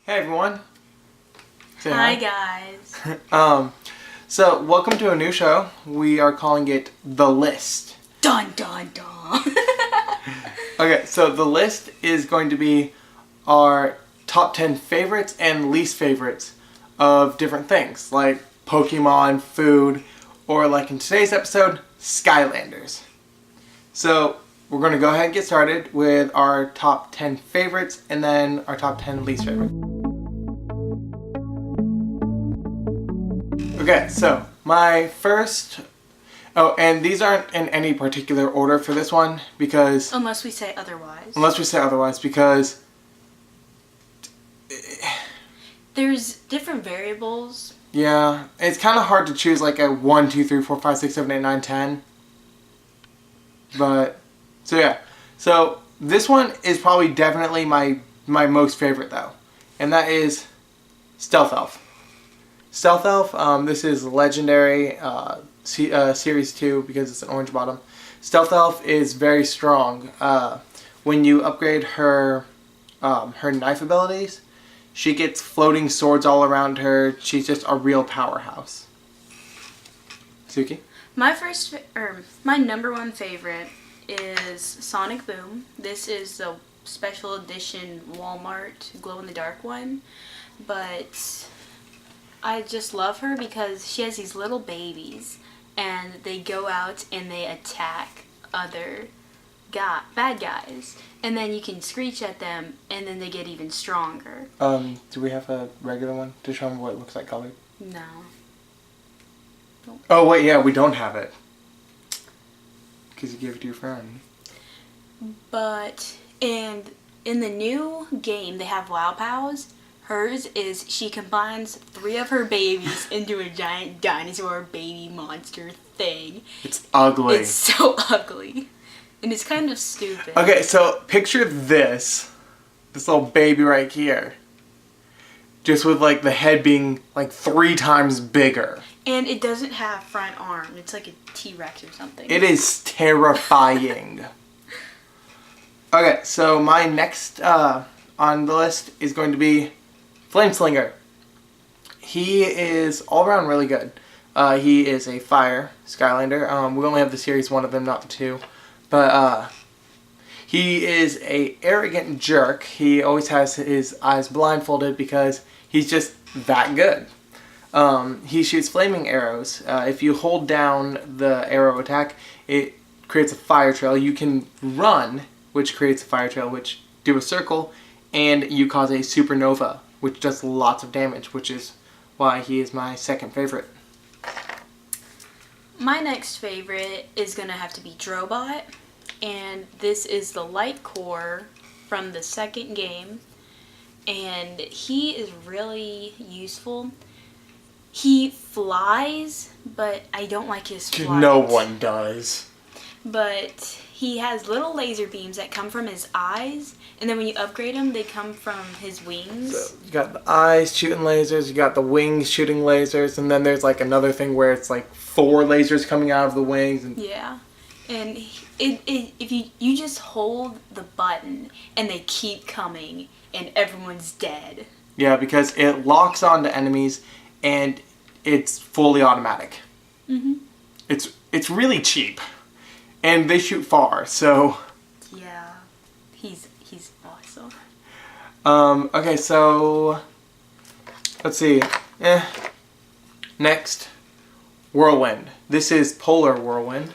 Hey everyone. Say hi guys. So welcome to a new show. We are calling it The List. Dun dun dun. Okay, so The List is going to be our top 10 favorites and least favorites of different things, like Pokemon, food, or like in today's episode, Skylanders. So we're going to go ahead and get started with our top 10 favorites and then our top 10 least favorites. Okay, so my first... Oh, and these aren't in any particular order for this one because... Unless we say otherwise. Because... There's different variables. Yeah, it's kind of hard to choose like a 1, 2, 3, 4, 5, 6, 7, 8, 9, 10. But... So yeah. So this one is probably definitely my most favorite though. And that is Stealth Elf. Stealth Elf, this is Legendary Series 2 because it's an orange bottom. Stealth Elf is very strong. When you upgrade her knife abilities, she gets floating swords all around her. She's just a real powerhouse. Suki? My number one favorite is Sonic Boom. This is the special edition Walmart glow-in-the-dark one. But I just love her because she has these little babies and they go out and they attack other bad guys. And then you can screech at them and then they get even stronger. Do we have a regular one to show them what it looks like colored? No. Oh, wait, yeah, we don't have it. Because you gave it to your friend. But, and in the new game, they have Wow Pows. Hers is she combines 3 of her babies into a giant dinosaur baby monster thing. It's ugly. It's so ugly. And it's kind of stupid. Okay, so picture this little baby right here. Just with like the head being like 3 times bigger. And it doesn't have front arm. It's like a T-Rex or something. It is terrifying. Okay, so my next on the list is going to be Flint Slinger. He is all around really good. He is a fire Skylander. We only have the series 1 of him, not the 2. But he is a arrogant jerk. He always has his eyes blindfolded because he's just that good. He shoots flaming arrows. If you hold down the arrow attack, it creates a fire trail. You can run, which creates a fire trail, which do a circle, and you cause a supernova, which does lots of damage, which is why he is my second favorite. My next favorite is going to have to be Drobot, and this is the light core from the second game, and he is really useful. He flies, but I don't like his flight. No one does. But he has little laser beams that come from his eyes, and then when you upgrade him, they come from his wings. So you got the eyes shooting lasers, you got the wings shooting lasers, and then there's like another thing where it's like 4 lasers coming out of the wings. And yeah, and if you just hold the button, and they keep coming, and everyone's dead. Yeah, because it locks onto enemies, and it's fully automatic. Mm-hmm. It's really cheap. And they shoot far, so... Yeah, he's awesome. Okay, so... Let's see. Next. Whirlwind. This is Polar Whirlwind.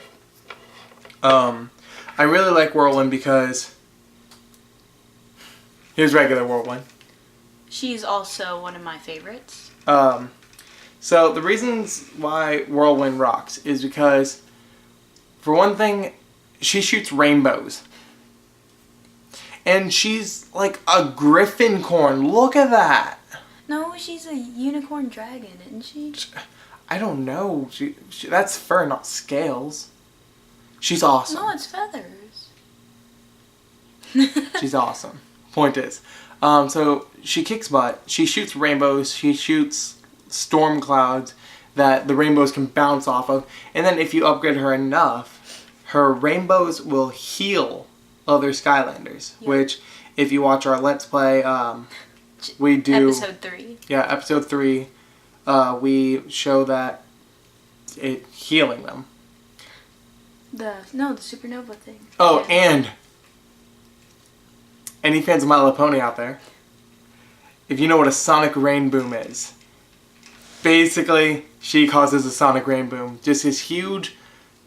I really like Whirlwind because... Here's regular Whirlwind. She's also one of my favorites. So the reasons why Whirlwind rocks is because... For one thing, she shoots rainbows. And she's like a griffin corn. Look at that. No, she's a unicorn dragon, isn't she? I don't know. She that's fur, not scales. She's awesome. No, it's feathers. She's awesome. Point is. So she kicks butt. She shoots rainbows. She shoots storm clouds that the rainbows can bounce off of. And then if you upgrade her enough, her rainbows will heal other Skylanders. Yep. Which, if you watch our Let's Play we do episode 3. Yeah, episode 3. We show that it healing them. The supernova thing. Oh, yeah. And any fans of My Little Pony out there, if you know what a sonic rain boom is, basically she causes a sonic rain boom. Just this huge,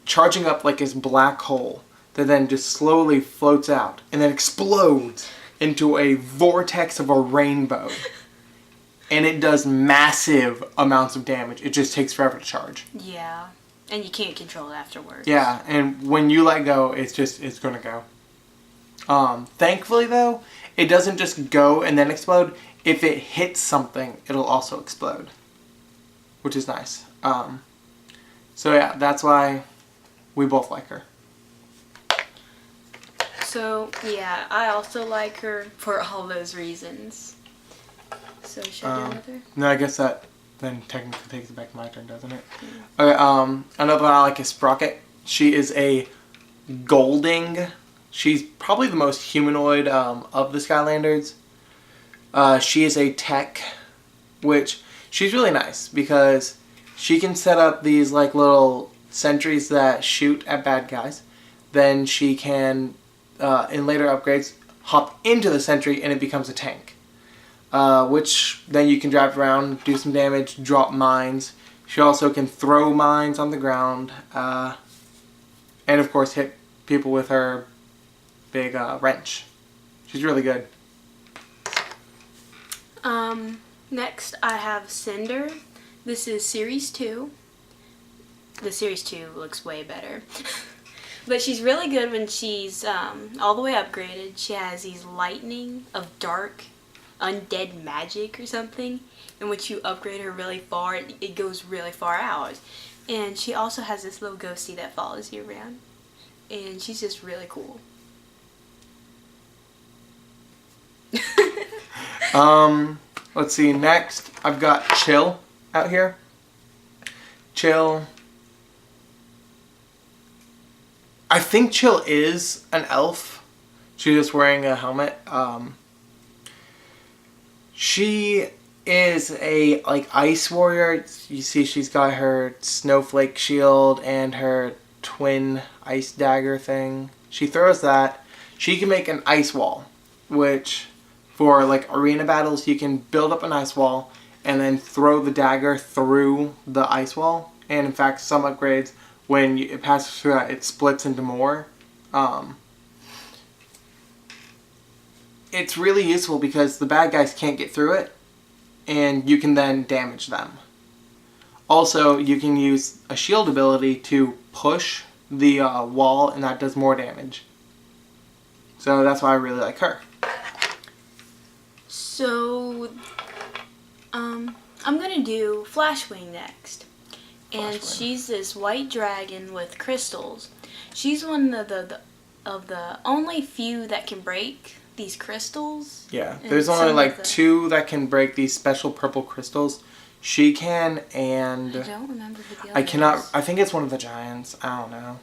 charging up like this black hole that then just slowly floats out and then explodes into a vortex of a rainbow. And it does massive amounts of damage. It just takes forever to charge. Yeah. And you can't control it afterwards. Yeah, and when you let go, it's gonna go. Thankfully though, it doesn't just go and then explode. If it hits something, it'll also explode. Which is nice. So yeah, that's why we both like her. So, yeah, I also like her for all those reasons. So, should I do another? No, I guess that then technically takes it back to my turn, doesn't it? Mm-hmm. Okay, another one I like is Sprocket. She is a Goulding. She's probably the most humanoid of the Skylanders. She is a tech, which she's really nice because she can set up these like little sentries that shoot at bad guys. Then she can, in later upgrades, hop into the sentry and it becomes a tank. Which then you can drive around, do some damage, drop mines. She also can throw mines on the ground, and of course hit people with her big wrench. She's really good. Next I have Cinder. This is Series 2. The Series 2 looks way better. But she's really good when she's all the way upgraded. She has these lightning of dark undead magic or something, and once you upgrade her really far, it goes really far out. And she also has this little ghostie that follows you around, and she's just really cool. Let's see, next I've got Chill out here. Chill, I think Chill is an elf. She's just wearing a helmet. She is a like ice warrior. You see she's got her snowflake shield and her twin ice dagger thing. She throws that. She can make an ice wall, which for like arena battles you can build up an ice wall and then throw the dagger through the ice wall. And in fact, some upgrades, when it passes through that, it splits into more. It's really useful because the bad guys can't get through it, and you can then damage them. Also, you can use a shield ability to push the wall, and that does more damage. So that's why I really like her. So, I'm gonna do Flashwing next. And she's this white dragon with crystals. She's one of the only few that can break these crystals. Yeah, there's only like 2 that can break these special purple crystals. She can, and I don't remember who the other is. I think it's one of the giants. I don't know.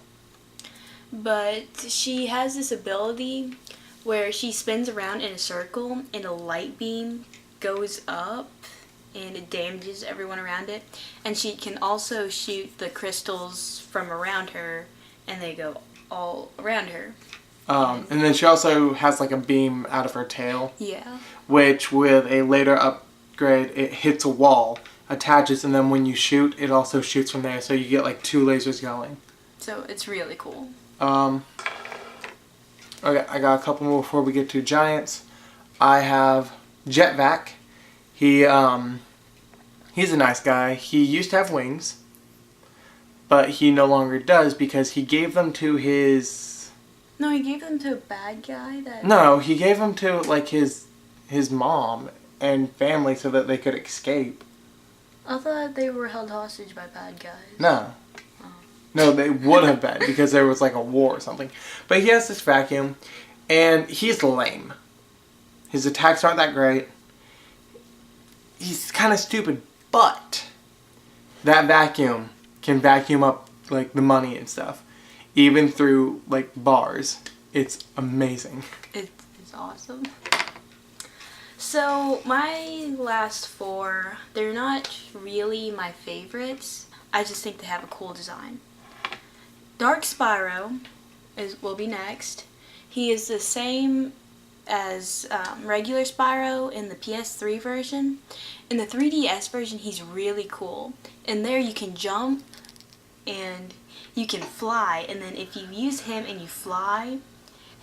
But she has this ability where she spins around in a circle and a light beam goes up and it damages everyone around it. And she can also shoot the crystals from around her and they go all around her. And then she also has like a beam out of her tail. Yeah. Which with a later upgrade, it hits a wall, attaches, and then when you shoot, it also shoots from there. So you get like 2 lasers going. So it's really cool. Okay, I got a couple more before we get to giants. I have Jetvac. He's a nice guy. He used to have wings, but he no longer does because he gave them to his... No, he gave them to a bad guy that... No, he gave them to like his mom and family so that they could escape. I thought they were held hostage by bad guys. No. No, they would have been because there was like a war or something. But he has this vacuum, and he's lame. His attacks aren't that great. He's kind of stupid, but that vacuum can vacuum up like the money and stuff, even through like bars. It's amazing. It's awesome. So my last four, they're not really my favorites. I just think they have a cool design. Dark Spyro will be next. He is the same as regular Spyro in the PS3 version. In the 3DS version, he's really cool. In there, you can jump and you can fly. And then if you use him and you fly,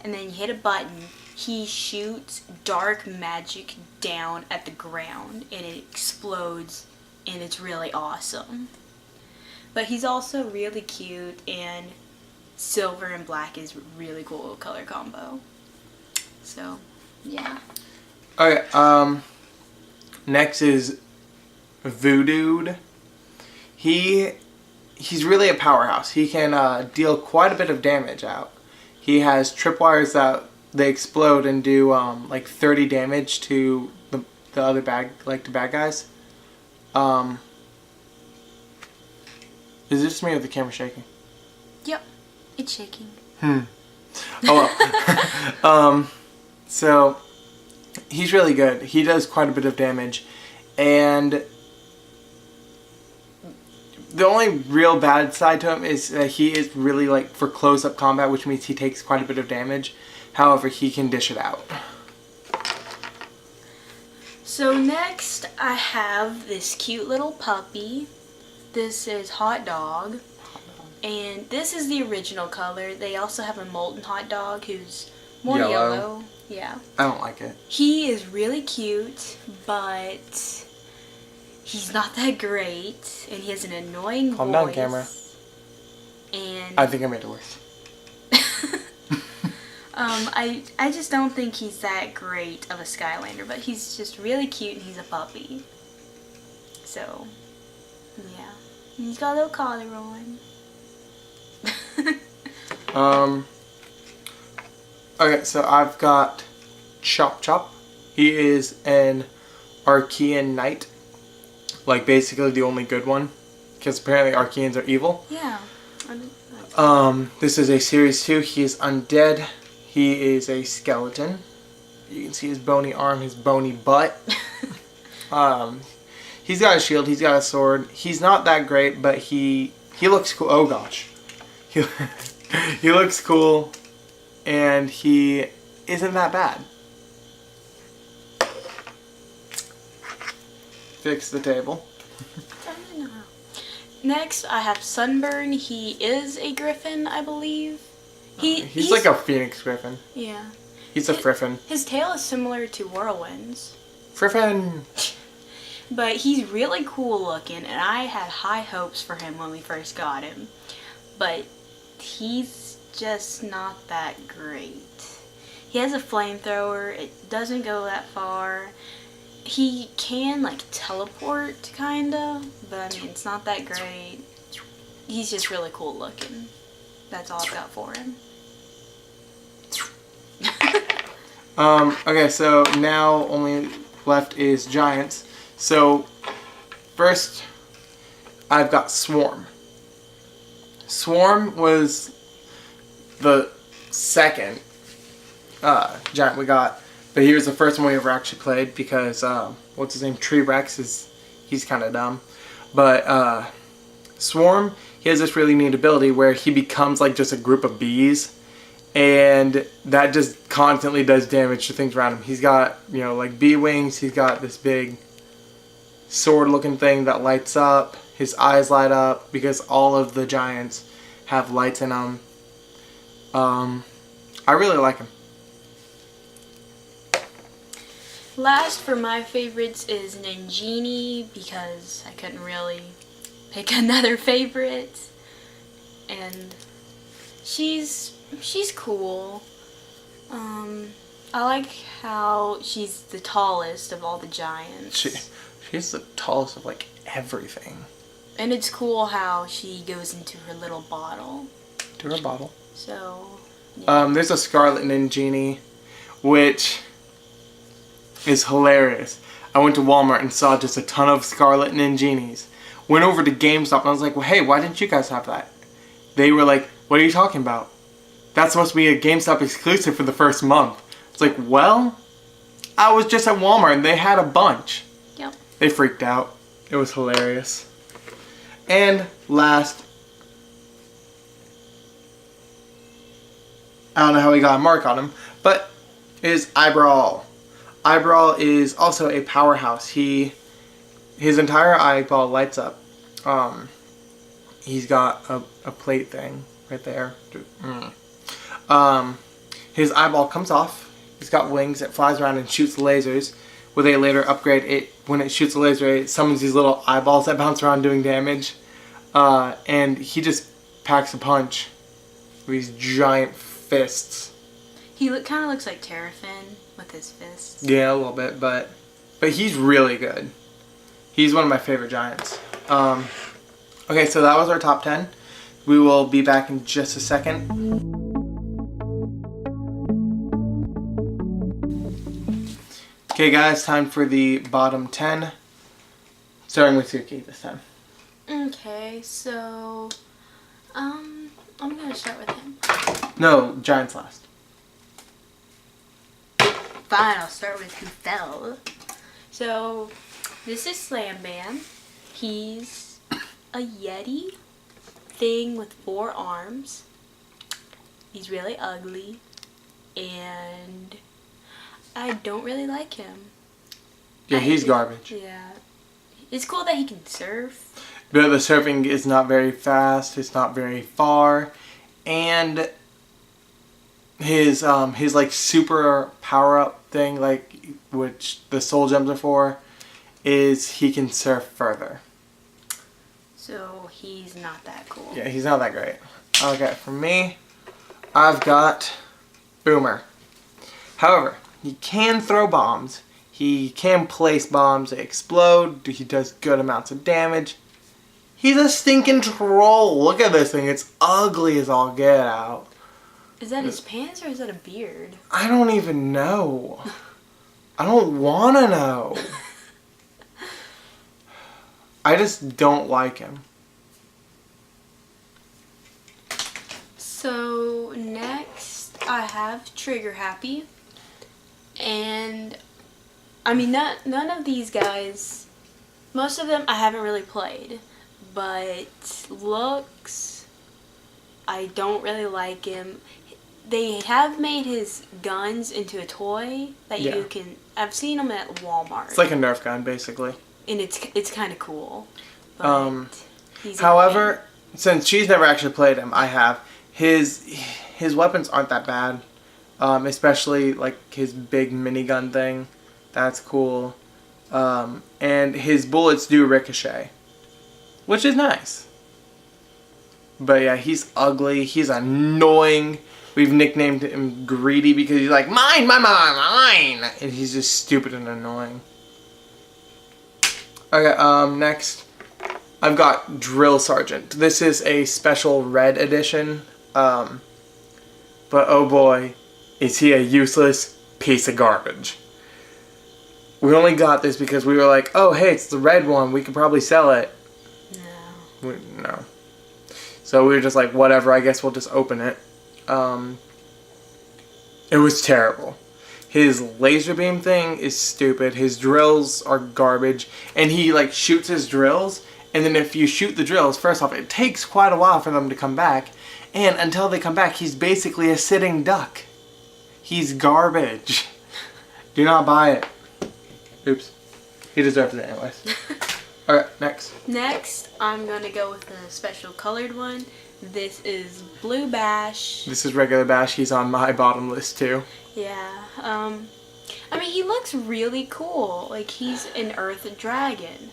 and then you hit a button, he shoots dark magic down at the ground and it explodes, and it's really awesome. But he's also really cute, and silver and black is really cool color combo. So, yeah. Okay, next is Voodooed. He's really a powerhouse. He can deal quite a bit of damage out. He has tripwires that they explode and do like 30 damage to the other bad guys. Is this me or the camera shaking? Yep, it's shaking. Oh well. So he's really good. He does quite a bit of damage, and the only real bad side to him is that he is really like for close-up combat, which means he takes quite a bit of damage. However, he can dish it out. So next I have this cute little puppy. This is Hot Dog. And this is the original color. They also have a molten hot dog who's more yellow. Yeah. I don't like it. He is really cute, but he's not that great, and he has an annoying Calm voice. down, camera. And I think I made it worse. I just don't think he's that great of a Skylander, but he's just really cute, and he's a puppy. So, yeah. And he's got a little collar on. Okay, so I've got Chopchop. He is an Archean knight. Like, basically the only good one. Because apparently Archeans are evil. Yeah. This is a Series 2. He is undead. He is a skeleton. You can see his bony arm, his bony butt. He's got a shield, he's got a sword. He's not that great, but he looks cool. Oh gosh. He looks cool, and he isn't that bad. Fix the table. Next, I have Sunburn. He is a griffin, I believe. He's like a phoenix griffin. Yeah. He's a friffin. His tail is similar to Whirlwind's. Friffin! But he's really cool looking, and I had high hopes for him when we first got him. But he's just not that great. He has a flamethrower. It doesn't go that far. He can, like, teleport, kinda. But, I mean, it's not that great. He's just really cool looking. That's all I've got for him. Okay, so now only left is giants. So, first, I've got Swarm. Swarm was the second giant we got, but he was the first one we ever actually played because, what's his name, Tree Rex, he's kind of dumb. But, Swarm, he has this really neat ability where he becomes like just a group of bees, and that just constantly does damage to things around him. He's got, you know, like bee wings, he's got this big sword looking thing that lights up, his eyes light up because all of the giants have lights in them. I really like him. Last for my favorites is Ninjini because I couldn't really pick another favorite, and she's cool. I like how she's the tallest of all the giants. She's the tallest of like everything. And it's cool how she goes into her little bottle. To her bottle. So, yeah. There's a Scarlett Ninjini, which is hilarious. I went to Walmart and saw just a ton of Scarlett Ninjinis. Went over to GameStop and I was like, well, hey, why didn't you guys have that? They were like, what are you talking about? That's supposed to be a GameStop exclusive for the first month. It's like, well, I was just at Walmart and they had a bunch. Yep. They freaked out. It was hilarious. And last, I don't know how he got a mark on him, but is Brawl. Brawl is also a powerhouse. His entire eyeball lights up. He's got a plate thing right there. His eyeball comes off. He's got wings. It flies around and shoots lasers. Where they later upgrade it. When it shoots a laser, it summons these little eyeballs that bounce around doing damage. And he just packs a punch with these giant fists. He kind of looks like Terrafin with his fists. Yeah, a little bit, but he's really good. He's one of my favorite giants. Okay, so that was our top 10. We will be back in just a second. Okay guys, time for the bottom 10. Starting with Suki this time. Okay, so I'm gonna start with him. No, giants last. Fine, I'll start with who fell. So this is Slam Bam. He's a Yeti thing with 4 arms. He's really ugly, and I don't really like him. Yeah, he's garbage. Yeah. It's cool that he can surf. But the surfing is not very fast, it's not very far, and his like super power up thing, like which the soul gems are for, is he can surf further. So he's not that cool. Yeah, he's not that great. Okay, for me, I've got Boomer. However, he can throw bombs. He can place bombs. They explode. He does good amounts of damage. He's a stinking troll. Look at this thing. It's ugly as all get out. Is that his pants or is that a beard? I don't even know. I don't want to know. I just don't like him. So next I have Trigger Happy. And I mean, none of these guys, most of them I haven't really played, but looks, I don't really like him. They have made his guns into a toy that you can, I've seen them at Walmart. It's like a Nerf gun, basically. And it's kind of cool. But however, since she's never actually played him, I have. His weapons aren't that bad. Especially like his big minigun thing. That's cool. And his bullets do ricochet, which is nice. But yeah, he's ugly. He's annoying. We've nicknamed him Greedy because he's like, mine, mine, mine, mine. And he's just stupid and annoying. Okay, next. I've got Drill Sergeant. This is a special red edition. But oh boy, is he a useless piece of garbage. We only got this because we were like, oh hey, it's the red one. We could probably sell it. No. No. So we were just like, whatever, I guess we'll just open it. It was terrible. His laser beam thing is stupid. His drills are garbage. And he like shoots his drills. And then if you shoot the drills, first off, it takes quite a while for them to come back. And until they come back, he's basically a sitting duck. He's garbage. Do not buy it. Oops. He deserves it anyways. Alright, next. Next, I'm going to go with the special colored one. This is Blue Bash. This is regular Bash. He's on my bottom list too. Yeah. I mean, he looks really cool. Like, he's an Earth Dragon.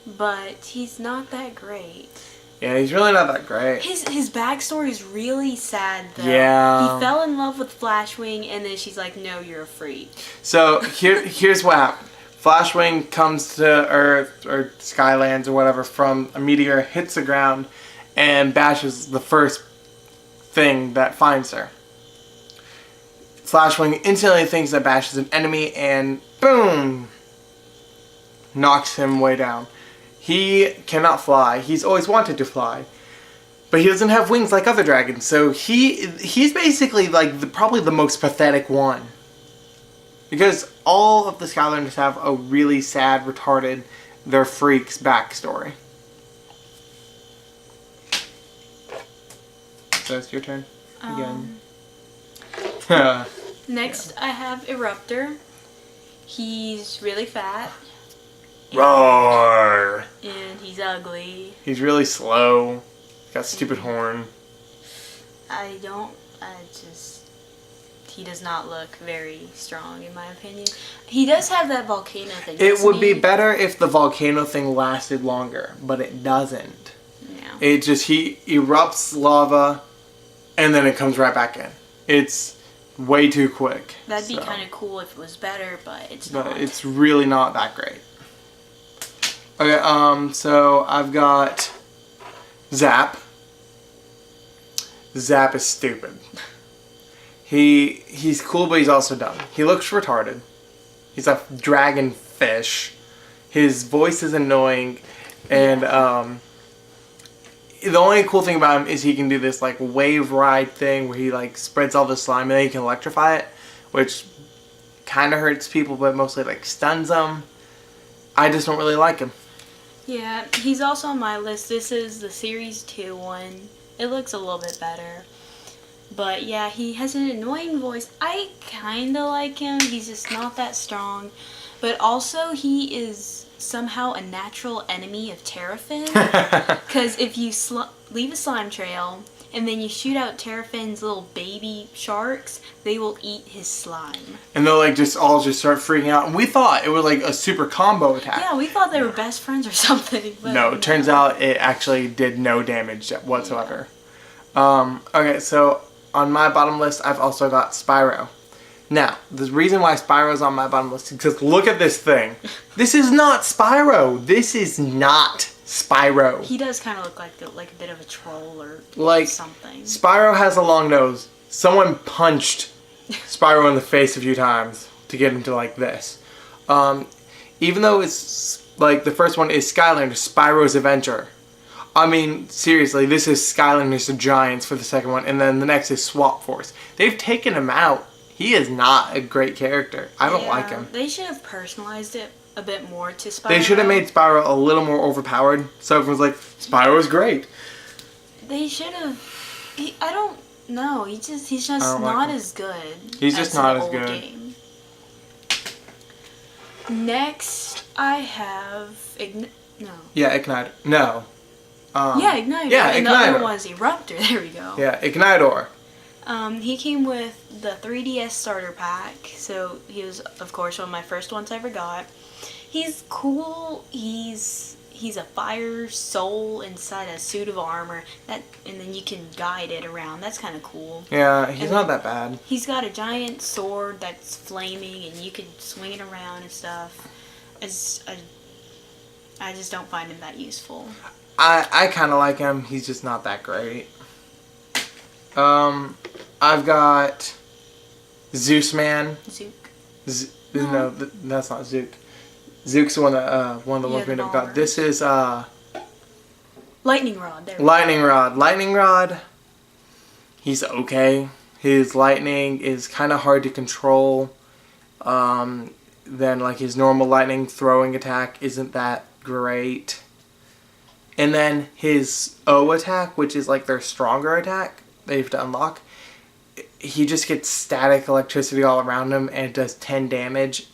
But he's not that great. Yeah, he's really not that great. His backstory is really sad, though. Yeah. He fell in love with Flashwing, and then she's like, no, you're a freak. So, here's what happened. Flashwing comes to Earth, or Skylands, or whatever, from a meteor, hits the ground, and Bash is the first thing that finds her. Flashwing instantly thinks that Bash is an enemy, and boom! Knocks him way down. He cannot fly. He's always wanted to fly. But he doesn't have wings like other dragons. So he's basically like probably the most pathetic one. Because all of the Skylanders have a really sad, retarded, they're freaks backstory. So it's your turn again. Next, I have Eruptor. He's really fat. Roar! And he's ugly. He's really slow. He's got stupid horn. He does not look very strong in my opinion. He does have that volcano thing. It would be better if the volcano thing lasted longer, but it doesn't. No. It just, he erupts lava and then it comes right back in. It's way too quick. That'd be kind of cool if it was better, but it's not. But it's really not that great. Okay, so I've got Zap. Zap is stupid. He's cool, but he's also dumb. He looks retarded. He's a dragon fish. His voice is annoying, and the only cool thing about him is he can do this like wave ride thing where he like spreads all the slime and then he can electrify it, which kind of hurts people, but mostly like stuns them. I just don't really like him. Yeah, he's also on my list. This is the Series 2 one. It looks a little bit better. But yeah, he has an annoying voice. I kind of like him. He's just not that strong. But also, he is somehow a natural enemy of Terrafin. Because if you leave a slime trail and then you shoot out Terrafin's little baby sharks, they will eat his slime. And they'll like just start freaking out. And we thought it was like a super combo attack. Yeah, we thought they were best friends or something. But no, it turns out it actually did no damage whatsoever. Yeah. Okay, so on my bottom list, I've also got Spyro. Now, the reason why Spyro's on my bottom list is because look at this thing. This is not Spyro. This is not Spyro. He does kind of look like a bit of a troll or something. Spyro has a long nose. Someone punched Spyro in the face a few times to get him to like this. Even though it's like the first one is Skylanders, Spyro's Adventure. I mean, seriously, this is Skylanders Giants for the second one, and then the next is Swap Force. They've taken him out. He is not a great character. I don't like him. They should have personalized it a bit more to Spyro. They should have made Spyro a little more overpowered, so everyone's like, Spyro's great. They should have. I don't know. He's just not as good. He's just not as good. Game. Next, I have Igniter. No. Igniter. Yeah, and Igniter. the other one is Eruptor. There we go. Yeah, Ignitor. He came with the 3DS starter pack, so he was, of course, one of my first ones I ever got. He's cool. He's a fire soul inside a suit of armor, and then you can guide it around. That's kind of cool. Yeah, he's not that bad. He's got a giant sword that's flaming, and you can swing it around and stuff. I just don't find him that useful. I kind of like him. He's just not that great. I've got Zeus Man. Zook. No, that's not Zook. Zook's the one that one of the ones we never got. This is Lightning Rod. Lightning Rod. Lightning Rod. He's okay. His lightning is kind of hard to control. Then like his normal lightning throwing attack isn't that great. And then his O attack, which is like their stronger attack they have to unlock, he just gets static electricity all around him and it does 10 damage.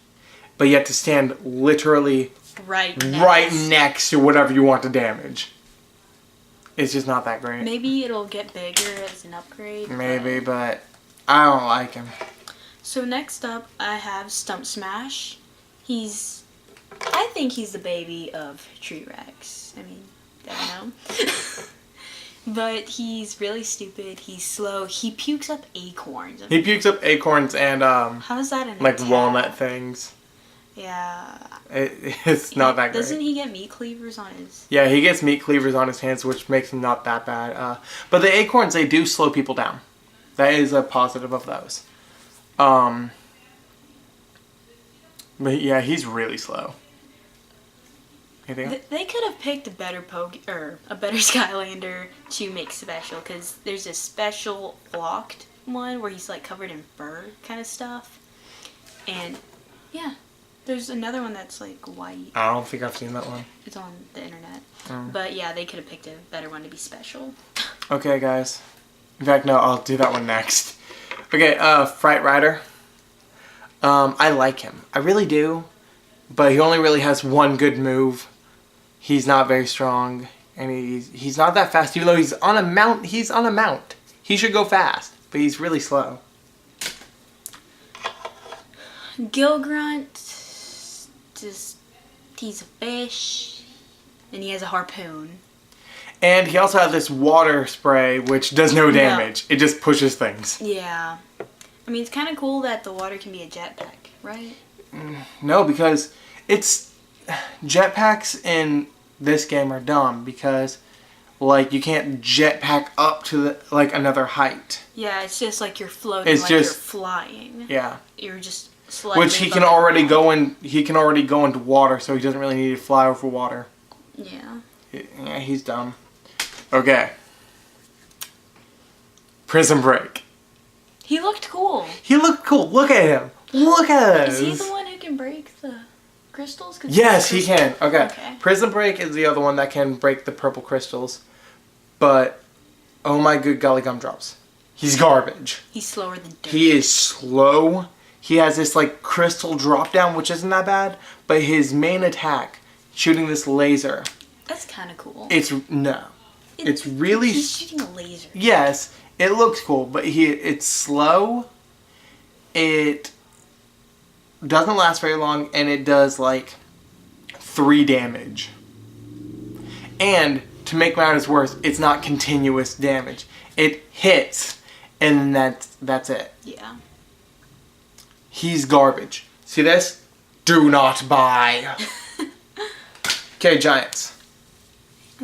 But you have to stand literally right next to whatever you want to damage. It's just not that great. Maybe it'll get bigger as an upgrade. Maybe, but I don't like him. So next up, I have Stump Smash. I think he's the baby of Tree Rex. I mean, I don't know. But he's really stupid. He's slow. He pukes up acorns. He pukes up acorns and how's that an like attack? Walnut things. Yeah. It's not that great. Doesn't he get meat cleavers on his... Yeah, he gets meat cleavers on his hands, which makes him not that bad. But the acorns, they do slow people down. That is a positive of those. But yeah, he's really slow. They could have picked a better Skylander to make special, because there's a special flocked one where he's like covered in fur kind of stuff. And yeah, there's another one that's like white. I don't think I've seen that one. It's on the internet. But yeah, they could have picked a better one to be special. Okay, guys. In fact, no, I'll do that one next. Okay, Fright Rider. I like him. I really do. But he only really has one good move. He's not very strong. And he's not that fast. Even though he's on a mount, He should go fast. But he's really slow. Gill Grunt. He's a fish. And he has a harpoon. And he also has this water spray, which does no damage. It just pushes things. Yeah. I mean, it's kind of cool that the water can be a jetpack, right? No, because it's... Jetpacks in this game are dumb because, like, you can't jetpack up to, like, another height. Yeah, it's just like you're floating you're flying. Yeah. You're just slightly Which he can already go in... He can already go into water, so he doesn't really need to fly over water. Yeah. Yeah, he's dumb. Okay. Prison Break. He looked cool. He looked cool. Look at him. Look at him. Is he the one who can break the crystals? Yes, he can. Okay. Okay. Prison Break is the other one that can break the purple crystals. But, oh my good golly gumdrops. He's garbage. He's slower than dirt. He is slow. He has this, like, crystal drop down, which isn't that bad. But his main attack, shooting this laser. That's kind of cool. It's really... He's shooting a laser. Yes, it looks cool, but it's slow. It doesn't last very long, and it does, like, 3 damage. And, to make matters worse, it's not continuous damage. It hits, and that's it. Yeah. He's garbage. See this? Do not buy. Okay, Giants.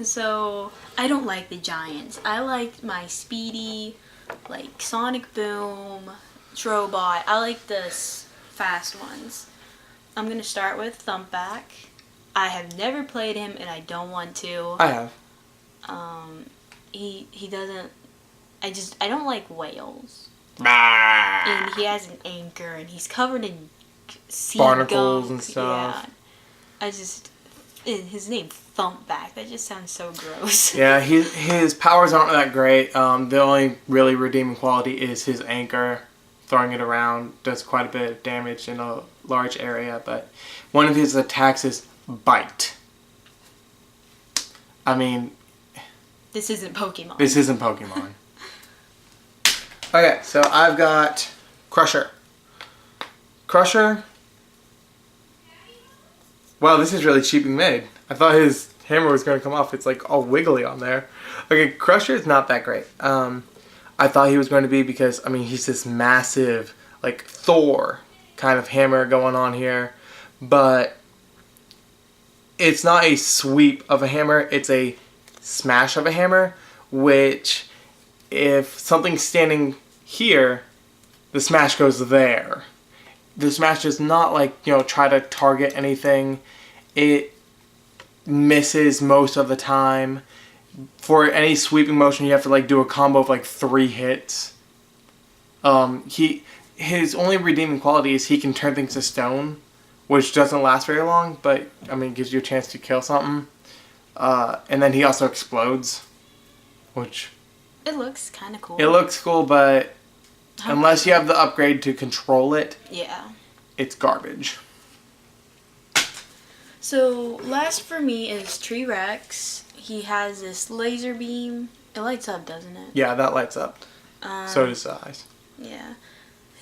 So, I don't like the Giants. I like my speedy, like Sonic Boom, Drobot. I like the fast ones. I'm going to start with Thumpback. I have never played him and I don't want to. I have. He doesn't... I don't like whales. Bah. And he has an anchor and he's covered in sea Barnacles gunk. and stuff. Yeah. His name, Thumpback. That just sounds so gross. Yeah, his powers aren't that great. The only really redeeming quality is his anchor. Throwing it around does quite a bit of damage in a large area, but one of his attacks is Bite. I mean... This isn't Pokemon. This isn't Pokemon. Okay, so I've got Crusher. Crusher... Wow, this is really cheaply made. I thought his hammer was going to come off. It's like all wiggly on there. Okay, Crusher is not that great. I thought he was going to be because, I mean, he's this massive, like, Thor kind of hammer going on here. But it's not a sweep of a hammer. It's a smash of a hammer, which if something's standing here, the smash goes there. The smash does not, like, try to target anything. It misses most of the time. For any sweeping motion, you have to, like, do a combo of, like, 3 hits. His only redeeming quality is he can turn things to stone, which doesn't last very long, but, I mean, gives you a chance to kill something. And then he also explodes, which... It looks kind of cool. It looks cool, but... Unless you have the upgrade to control it, yeah, it's garbage. So, last for me is T-Rex. He has this laser beam. It lights up, doesn't it? Yeah, that lights up. So does the eyes. Yeah.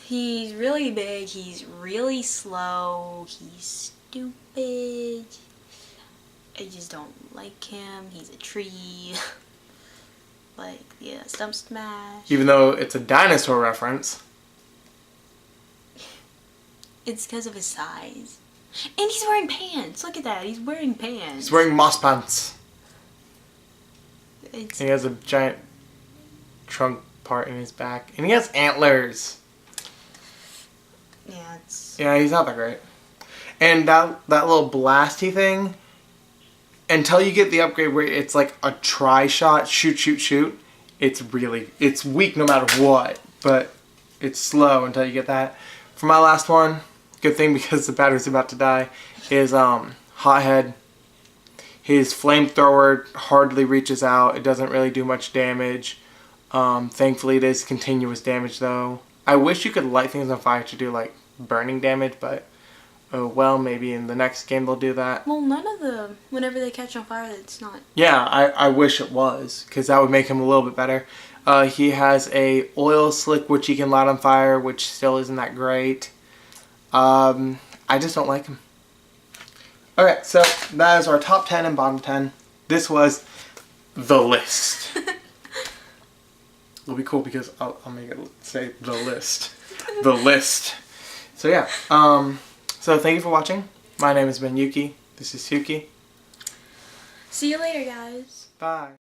He's really big. He's really slow. He's stupid. I just don't like him. He's a tree. Like, yeah, Stump Smash. Even though it's a dinosaur reference. It's because of his size. And he's wearing pants. Look at that. He's wearing pants. He's wearing moss pants. And he has a giant trunk part in his back. And he has antlers. Yeah, Yeah, he's not that great. And that little blasty thing... Until you get the upgrade where it's like a tri-shot, shoot, it's weak no matter what, but it's slow until you get that. For my last one, good thing because the battery's about to die, is Hothead. His flamethrower hardly reaches out. It doesn't really do much damage. Thankfully it is continuous damage though. I wish you could light things on fire to do like burning damage, but oh well, maybe in the next game they'll do that. Well, none of them, whenever they catch on fire, it's not. Yeah, I wish it was, because that would make him a little bit better. He has a oil slick which he can light on fire, which still isn't that great. I just don't like him. Okay, so that is our top 10 and bottom 10. This was the list. It'll be cool because I'll make it say the list. The list. So yeah, so thank you for watching. My name has been Yuki. This is Suki. See you later, guys. Bye.